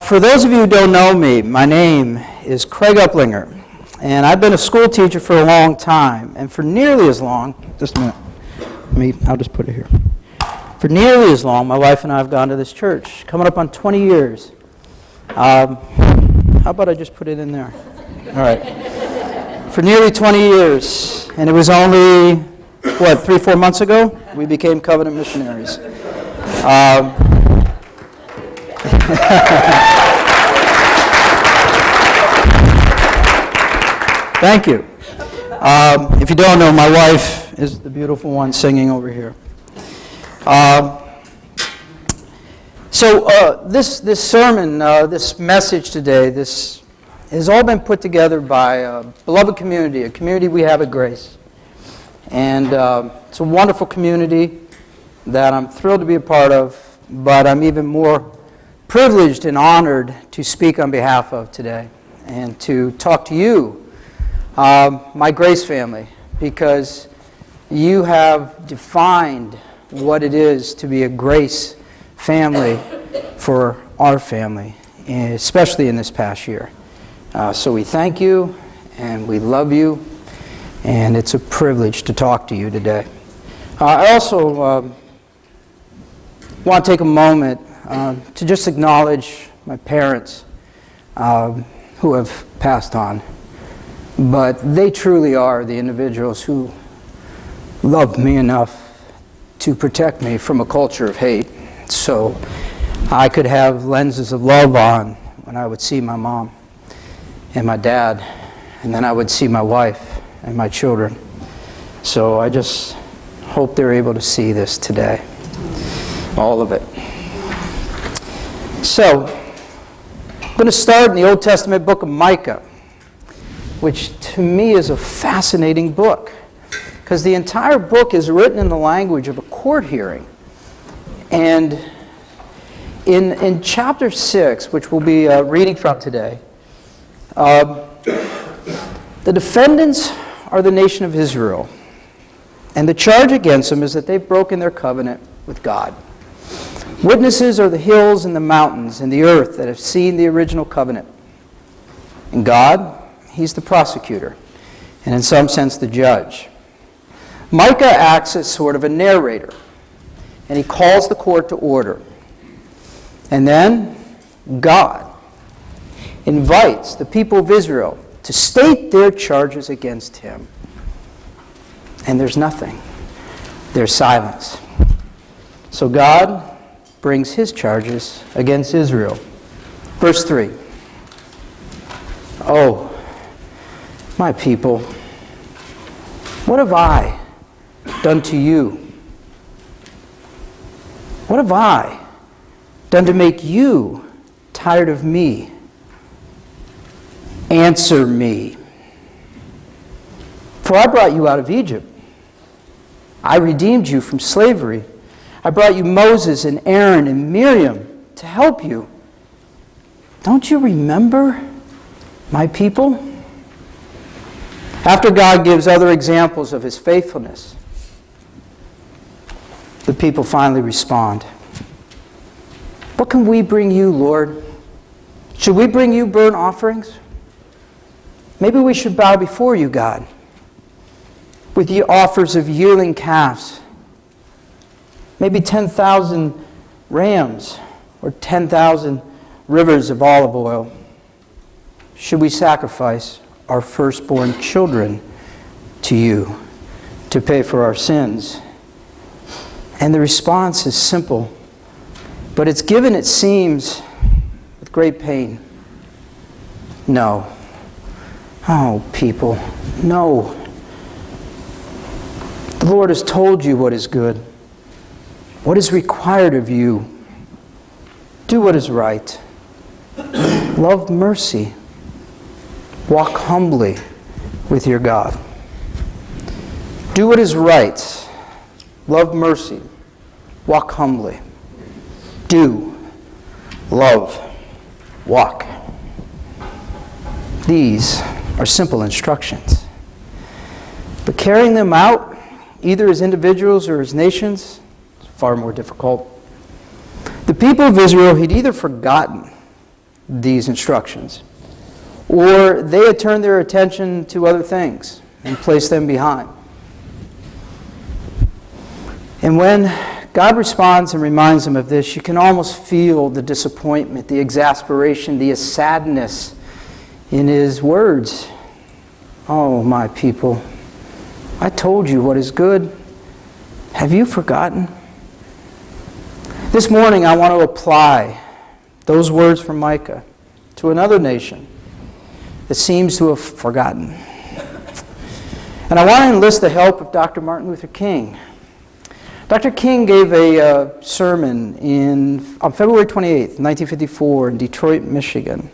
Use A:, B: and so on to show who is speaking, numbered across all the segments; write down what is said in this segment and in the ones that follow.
A: For those of you who don't know me, my name is Craig Uplinger, and I've been a school teacher for a long time, and for nearly as long, just a minute, I'll just put it here. For nearly as long, my wife and I have gone to this church, coming up on 20 years. How about I just put it in there? All right. For nearly 20 years, and it was only, 3-4 months ago, we became covenant missionaries. Thank you. If you don't know, my wife is the beautiful one singing over here. This sermon, this message today, this has all been put together by a beloved community, a community we have at Grace. And it's a wonderful community that I'm thrilled to be a part of, but I'm even more privileged and honored to speak on behalf of today and to talk to you, my Grace family, because you have defined what it is to be a Grace family for our family, especially in this past year. So we thank you and we love you, and it's a privilege to talk to you today. I also want to take a moment to just acknowledge my parents who have passed on. But they truly are the individuals who loved me enough to protect me from a culture of hate. So I could have lenses of love on when I would see my mom and my dad, and then I would see my wife and my children. So I just hope they're able to see this today. All of it. So, I'm going to start in the Old Testament book of Micah, which to me is a fascinating book, because the entire book is written in the language of a court hearing. And in chapter 6, which we'll be reading from today, the defendants are the nation of Israel, and the charge against them is that they've broken their covenant with God. Witnesses are the hills and the mountains and the earth that have seen the original covenant. And God, He's the prosecutor, and in some sense the judge. Micah acts as sort of a narrator, and he calls the court to order. And then God invites the people of Israel to state their charges against him. And there's nothing. There's silence. So God brings his charges against Israel. Verse 3. Oh, my people, what have I done to you? What have I done to make you tired of me? Answer me. For I brought you out of Egypt. I redeemed you from slavery. I brought you Moses and Aaron and Miriam to help you. Don't you remember, my people? After God gives other examples of his faithfulness, the people finally respond. What can we bring you, Lord? Should we bring you burnt offerings? Maybe we should bow before you, God, with the offers of yearling calves. Maybe 10,000 rams or 10,000 rivers of olive oil. Should we sacrifice our firstborn children to you to pay for our sins? And the response is simple, but it's given, it seems, with great pain. No. Oh, people, no. The Lord has told you what is good, what is required of you. Do what is right. Love mercy. Walk humbly with your God. Do what is right. Love mercy. Walk humbly. Do. Love. Walk. These are simple instructions. But carrying them out, either as individuals or as nations, is far more difficult. The people of Israel had either forgotten these instructions, or they had turned their attention to other things and placed them behind. And when God responds and reminds them of this, you can almost feel the disappointment, the exasperation, the sadness in his words. Oh, my people, I told you what is good. Have you forgotten? This morning I want to apply those words from Micah to another nation that seems to have forgotten. And I want to enlist the help of Dr. Martin Luther King. Dr. King gave a sermon on February 28th, 1954 in Detroit, Michigan.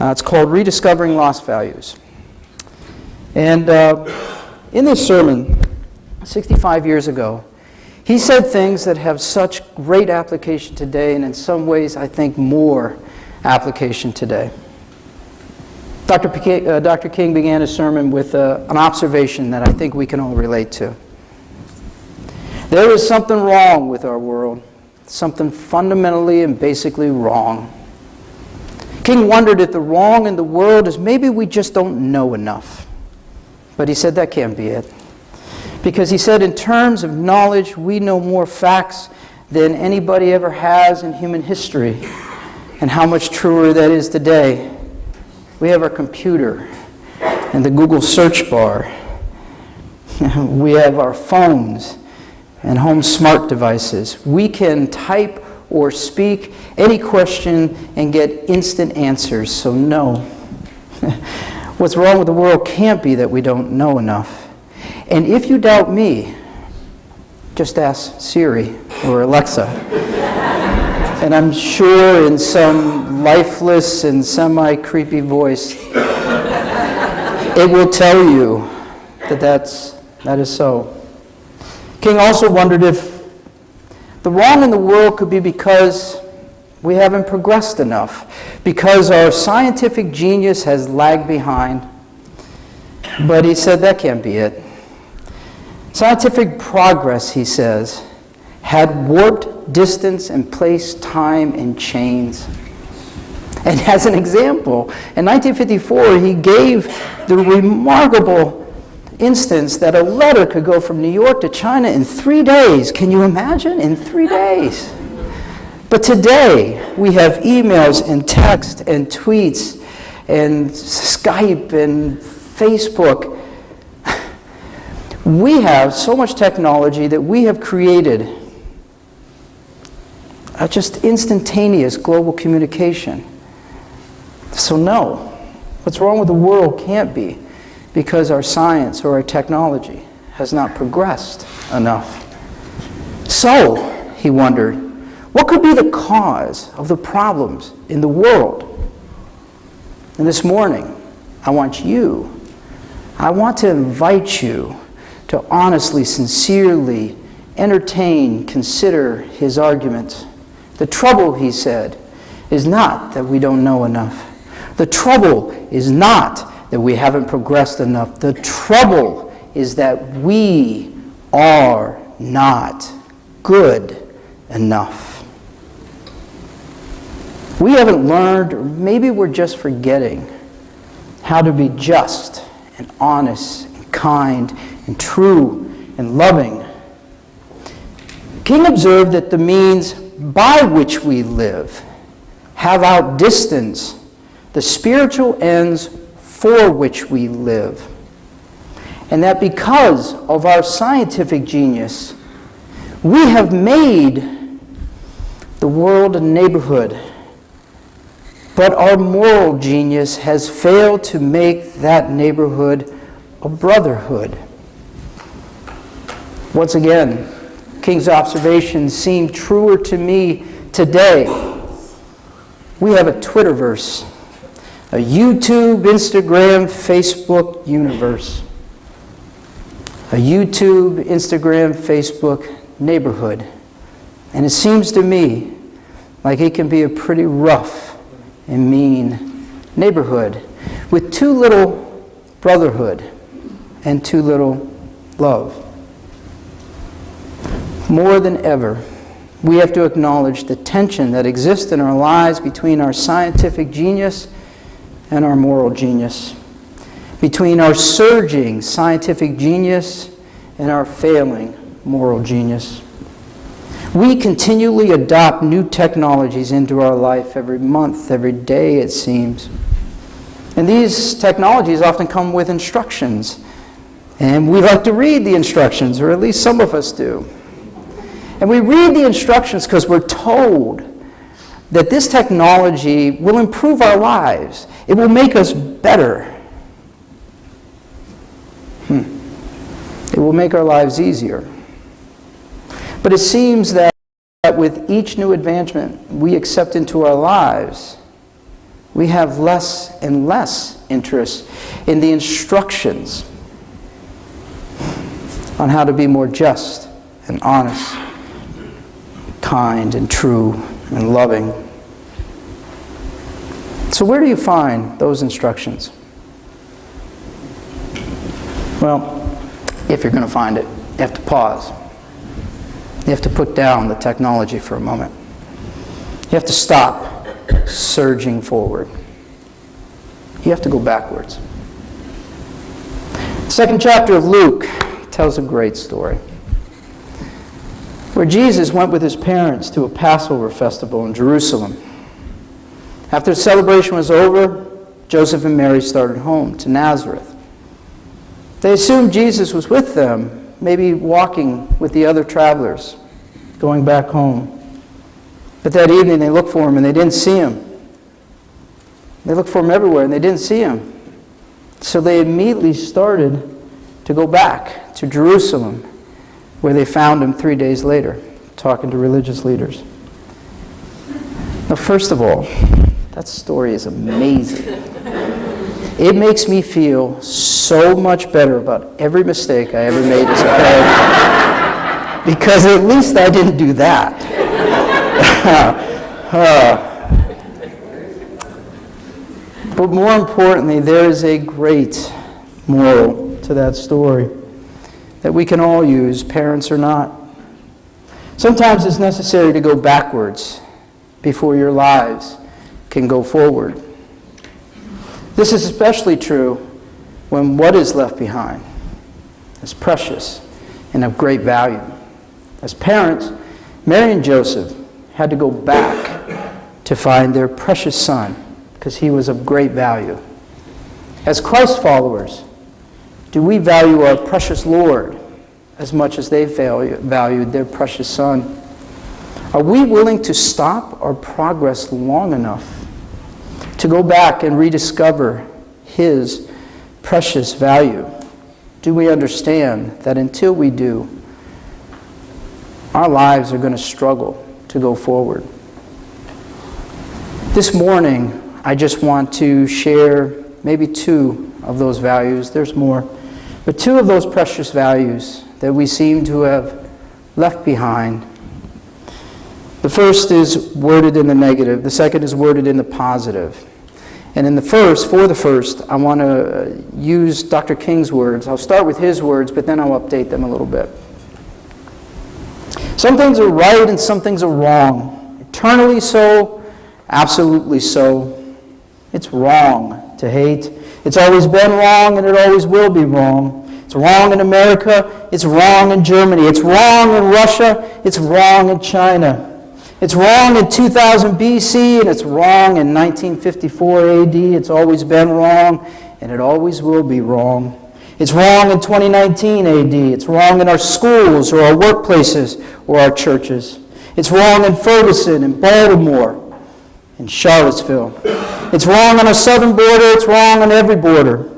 A: It's called Rediscovering Lost Values. And in this sermon, 65 years ago, he said things that have such great application today, and in some ways, I think, more application today. Dr. King began his sermon with an observation that I think we can all relate to. There is something wrong with our world, something fundamentally and basically wrong. King wondered if the wrong in the world is maybe we just don't know enough. But he said that can't be it. Because he said in terms of knowledge, we know more facts than anybody ever has in human history. And how much truer that is today. We have our computer and the Google search bar. We have our phones and home smart devices. We can type or speak any question and get instant answers. So no. What's wrong with the world can't be that we don't know enough. And if you doubt me, just ask Siri or Alexa. And I'm sure in some lifeless and semi-creepy voice, it will tell you that that is so. King also wondered if the wrong in the world could be because we haven't progressed enough, because our scientific genius has lagged behind. But he said that can't be it. Scientific progress, he says, had warped distance and placed time in chains. And as an example, in 1954, he gave the remarkable instance that a letter could go from New York to China in 3 days. Can you imagine? In 3 days. But today, we have emails and text and tweets and Skype and Facebook. We have so much technology that we have created a just instantaneous global communication. So no, what's wrong with the world can't be because our science or our technology has not progressed enough. So, he wondered, what could be the cause of the problems in the world? And this morning, I want to invite you to honestly, sincerely entertain, consider his argument. The trouble, he said, is not that we don't know enough. The trouble is not that we haven't progressed enough. The trouble is that we are not good enough. We haven't learned, or maybe we're just forgetting, how to be just and honest and kind and true and loving. King observed that the means by which we live have outdistanced the spiritual ends for which we live. And that because of our scientific genius, we have made the world a neighborhood, but our moral genius has failed to make that neighborhood a brotherhood. Once again, King's observations seem truer to me today. We have a Twitterverse, a YouTube, Instagram, Facebook universe. A YouTube, Instagram, Facebook neighborhood. And it seems to me like it can be a pretty rough and mean neighborhood with too little brotherhood and too little love. More than ever, We have to acknowledge the tension that exists in our lives between our scientific genius and our moral genius, between our surging scientific genius and our failing moral genius. We continually adopt new technologies into our life every month, every day, it seems. And these technologies often come with instructions. And we like to read the instructions, or at least some of us do. And we read the instructions because we're told that this technology will improve our lives. It will make us better. It will make our lives easier. But it seems that with each new advancement we accept into our lives, we have less and less interest in the instructions on how to be more just and honest, kind and true and loving. So where do you find those instructions? Well, if you're going to find it, you have to pause. You have to put down the technology for a moment. You have to stop surging forward. You have to go backwards. The second chapter of Luke tells a great story where Jesus went with his parents to a Passover festival in Jerusalem. After the celebration was over, Joseph and Mary started home to Nazareth. They assumed Jesus was with them, maybe walking with the other travelers, going back home. But that evening they looked for him and they didn't see him. They looked for him everywhere and they didn't see him. So they immediately started to go back to Jerusalem, where they found him 3 days later, talking to religious leaders. Now, first of all, that story is amazing. It makes me feel so much better about every mistake I ever made as a parent, because at least I didn't do that. But more importantly, there is a great moral to that story that we can all use, parents or not. Sometimes it's necessary to go backwards before your lives can go forward. This is especially true when what is left behind is precious and of great value. As parents, Mary and Joseph had to go back to find their precious son because he was of great value. As Christ followers, do we value our precious Lord as much as they valued their precious son? Are we willing to stop our progress long enough to go back and rediscover his precious value? Do we understand that until we do, our lives are going to struggle to go forward? This morning, I just want to share maybe two of those values. There's more. But two of those precious values that we seem to have left behind. The first is worded in the negative. The second is worded in the positive. And for the first, I want to use Dr. King's words. I'll start with his words, but then I'll update them a little bit. Some things are right and some things are wrong. Eternally so, absolutely so. It's wrong to hate. It's always been wrong and it always will be wrong. It's wrong in America. It's wrong in Germany. It's wrong in Russia. It's wrong in China. It's wrong in 2000 BC, and it's wrong in 1954 AD. It's always been wrong, and it always will be wrong. It's wrong in 2019 AD. It's wrong in our schools or our workplaces or our churches. It's wrong in Ferguson, in Baltimore, in Charlottesville. It's wrong on our southern border. It's wrong on every border.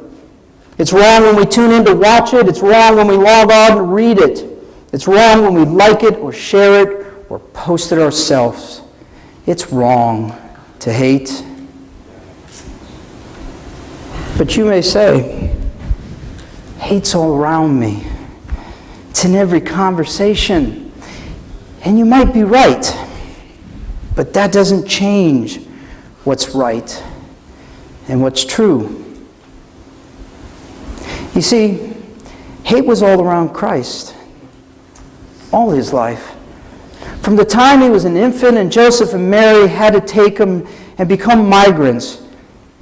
A: It's wrong when we tune in to watch it. It's wrong when we log on and read it. It's wrong when we like it or share it or post it ourselves. It's wrong to hate. But you may say, hate's all around me. It's in every conversation. And you might be right. But that doesn't change what's right and what's true. You see, hate was all around Christ all his life. From the time he was an infant, and Joseph and Mary had to take him and become migrants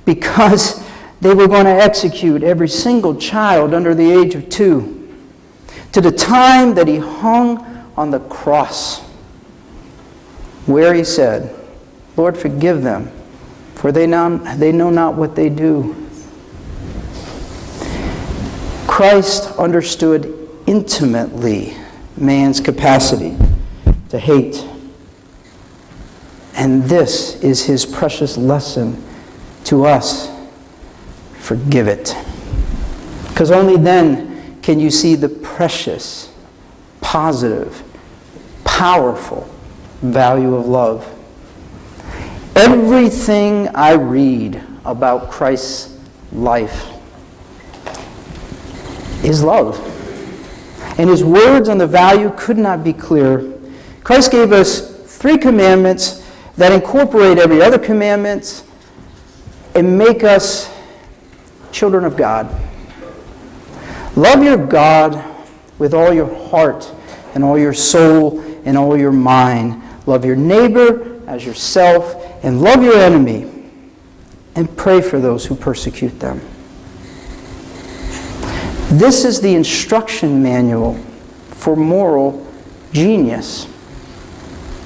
A: because they were going to execute every single child under the age of 2, to the time that he hung on the cross, where he said, Lord, forgive them, for they know not what they do. Christ understood intimately man's capacity to hate. And this is his precious lesson to us. Forgive it. Because only then can you see the precious, positive, powerful value of love. Everything I read about Christ's life is love. And his words on the value could not be clearer. Christ gave us 3 commandments that incorporate every other commandment and make us children of God. Love your God with all your heart and all your soul and all your mind. Love your neighbor as yourself, and love your enemy, and pray for those who persecute them. This is the instruction manual for moral genius.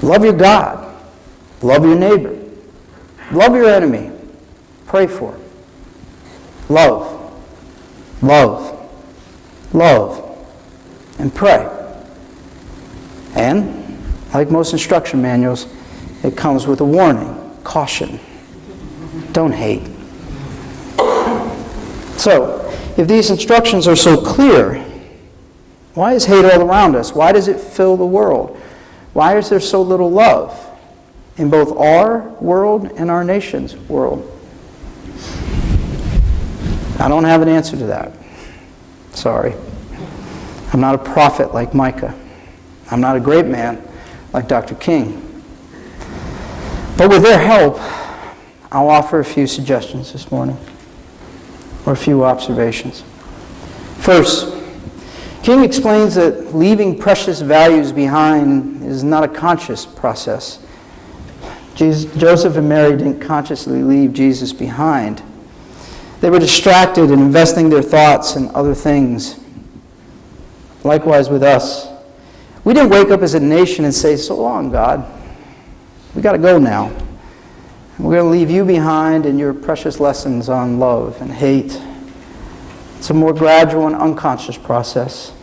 A: Love your God. Love your neighbor. Love your enemy. Pray for him. Love. Love. Love. And pray. And, like most instruction manuals, it comes with a warning, caution. Don't hate. So, if these instructions are so clear, why is hate all around us? Why does it fill the world? Why is there so little love in both our world and our nation's world? I don't have an answer to that. Sorry. I'm not a prophet like Micah. I'm not a great man like Dr. King. But with their help, I'll offer a few suggestions this morning, or a few observations. First, King explains that leaving precious values behind is not a conscious process. Joseph and Mary didn't consciously leave Jesus behind. They were distracted in investing their thoughts in other things. Likewise with us. We didn't wake up as a nation and say, so long, God. We got to go now. We're going to leave you behind and your precious lessons on love and hate. It's a more gradual and unconscious process.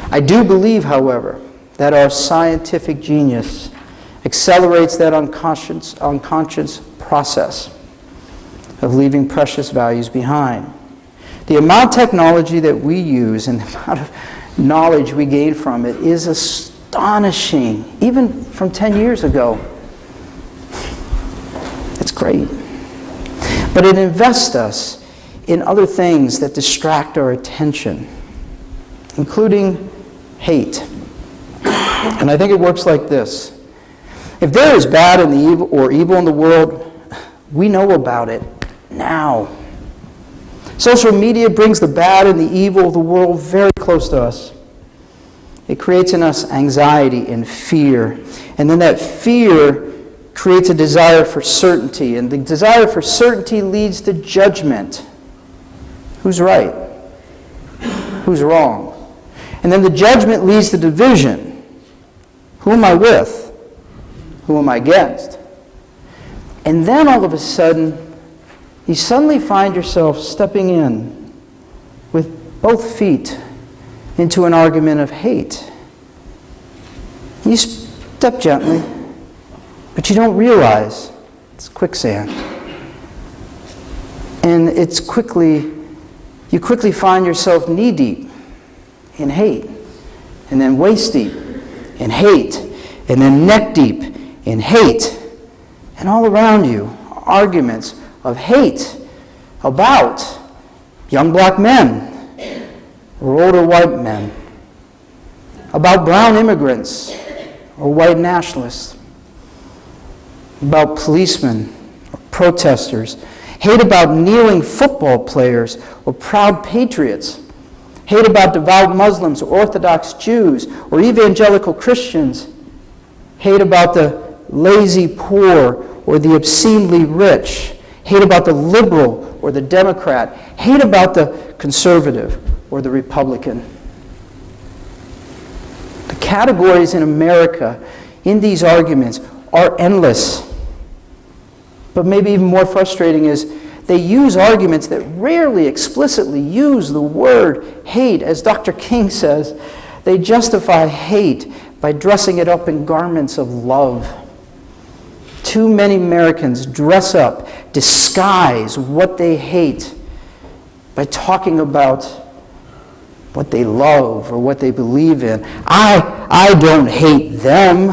A: I do believe, however, that our scientific genius accelerates that unconscious process of leaving precious values behind. The amount of technology that we use and the amount of knowledge we gain from it is astonishing, even from 10 years ago. It's great. But it invests us in other things that distract our attention, including hate. And I think it works like this. If there is bad in the evil or evil in the world, we know about it now. Social media brings the bad and the evil of the world very close to us. It creates in us anxiety and fear. And then that fear creates a desire for certainty. And the desire for certainty leads to judgment. Who's right? Who's wrong? And then the judgment leads to division. Who am I with? Who am I against? And then all of a sudden, you suddenly find yourself stepping in with both feet into an argument of hate. You step gently, but you don't realize it's quicksand. And you quickly find yourself knee-deep in hate, and then waist-deep in hate, and then neck-deep in hate. And all around you are arguments of hate about young black men or older white men, about brown immigrants or white nationalists, about policemen or protesters, hate about kneeling football players or proud patriots, hate about devout Muslims or Orthodox Jews or evangelical Christians, hate about the lazy poor or the obscenely rich, hate about the liberal or the Democrat, hate about the conservative or the Republican. The categories in America in these arguments are endless. But maybe even more frustrating is they use arguments that rarely explicitly use the word hate. As Dr. King says, they justify hate by dressing it up in garments of love. Too many Americans dress up, disguise what they hate by talking about what they love or what they believe in. I don't hate them.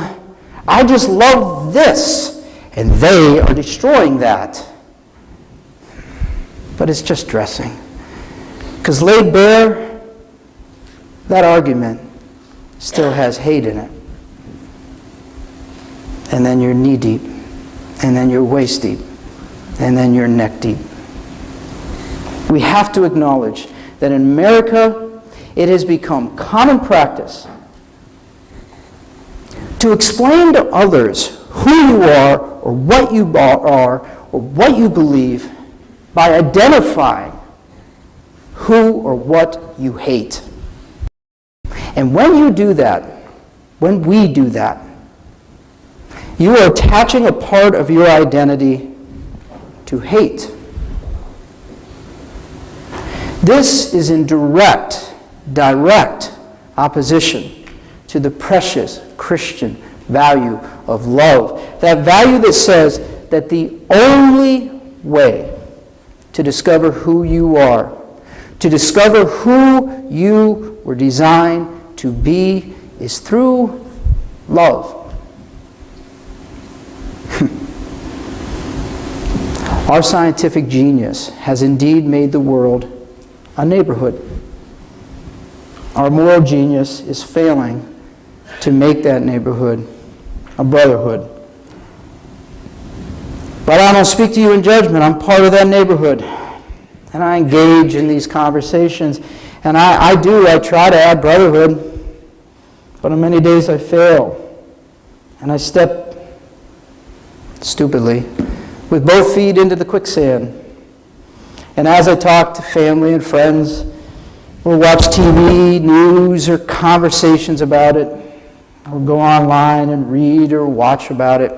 A: I just love this, and they are destroying that. But it's just dressing. Because laid bare, that argument still has hate in it. And then you're knee deep, and then you're waist deep, and then you're neck deep. We have to acknowledge that in America, it has become common practice to explain to others who you are or what you are or what you believe by identifying who or what you hate. And when you do that, when we do that, you are attaching a part of your identity to hate. This is in direct opposition to the precious Christian value of love. That value that says that the only way to discover who you are, to discover who you were designed to be, is through love. Our scientific genius has indeed made the world a neighborhood. Our moral genius is failing to make that neighborhood a brotherhood. But I don't speak to you in judgment. I'm part of that neighborhood. And I engage in these conversations. And I try to add brotherhood. But on many days I fail. And I step stupidly with both feet into the quicksand. And as I talk to family and friends, or watch TV, news, or conversations about it, or go online and read or watch about it,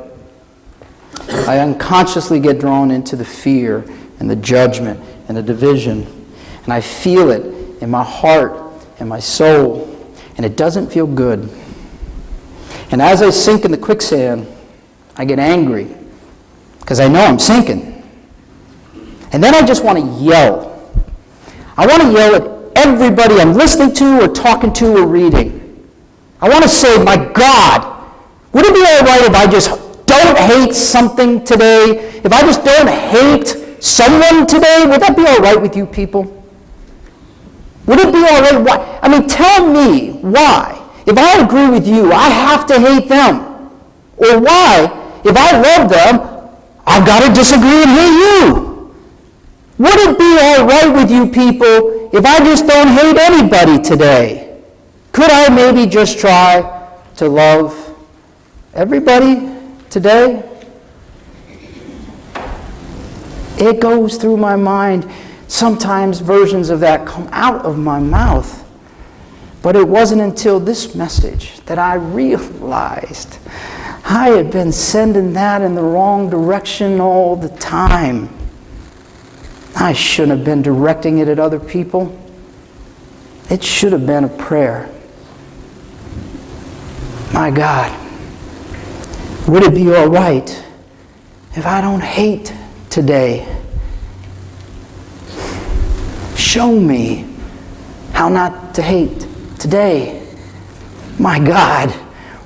A: I unconsciously get drawn into the fear and the judgment and the division. And I feel it in my heart and my soul, and it doesn't feel good. And as I sink in the quicksand, I get angry because I know I'm sinking. And then I just want to yell. I want to yell at everybody I'm listening to or talking to or reading. I want to say, my God, would it be all right if I just don't hate something today? If I just don't hate someone today, would that be all right with you people? Would it be all right? Why? I mean, tell me why. If I agree with you, I have to hate them. Or why, if I love them, I've got to disagree and hate you. Would it be all right with you people if I just don't hate anybody today? Could I maybe just try to love everybody today? It goes through my mind. Sometimes versions of that come out of my mouth. But it wasn't until this message that I realized I had been sending that in the wrong direction all the time. I shouldn't have been directing it at other people. It should have been a prayer. My God, would it be all right if I don't hate today? Show me how not to hate today. My God,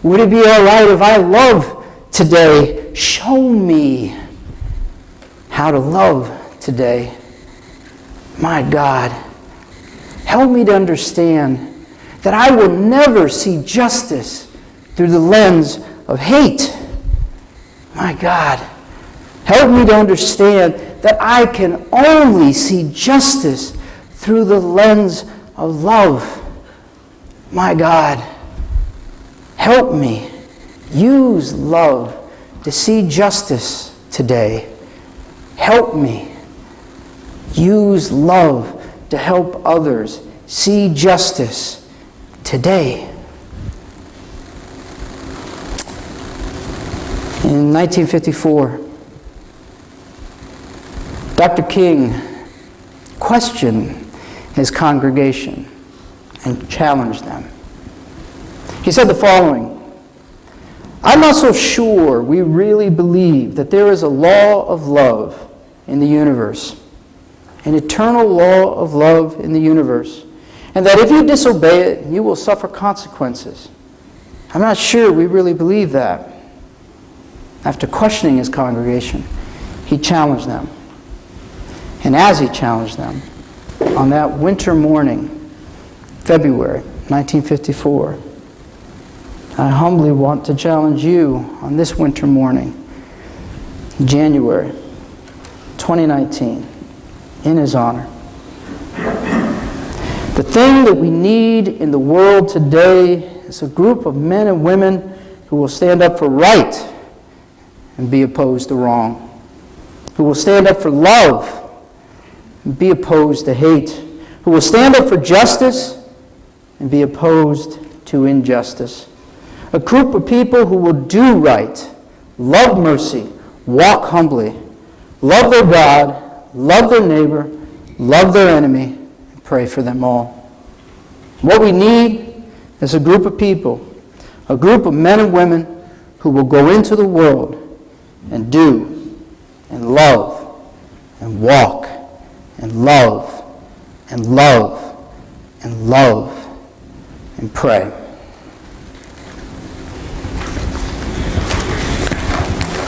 A: would it be all right if I love today? Show me how to love today. My God, help me to understand that I will never see justice through the lens of hate. My God, help me to understand that I can only see justice through the lens of love. My God, help me Use love to see justice today. Help me. Use love to help others see justice today. In 1954, Dr. King questioned his congregation and challenged them. He said the following: "I'm not so sure we really believe that there is a law of love in the universe, an eternal law of love in the universe, and that if you disobey it, you will suffer consequences. I'm not sure we really believe that." After questioning his congregation, he challenged them. And as he challenged them, on that winter morning, February 1954, I humbly want to challenge you on this winter morning, January 2019, in his honor. The thing that we need in the world today is a group of men and women who will stand up for right and be opposed to wrong, who will stand up for love and be opposed to hate, who will stand up for justice and be opposed to injustice. A group of people who will do right, love mercy, walk humbly, love their God, love their neighbor, love their enemy, and pray for them all. What we need is a group of people, a group of men and women who will go into the world and do and love and walk and love and love and love and pray.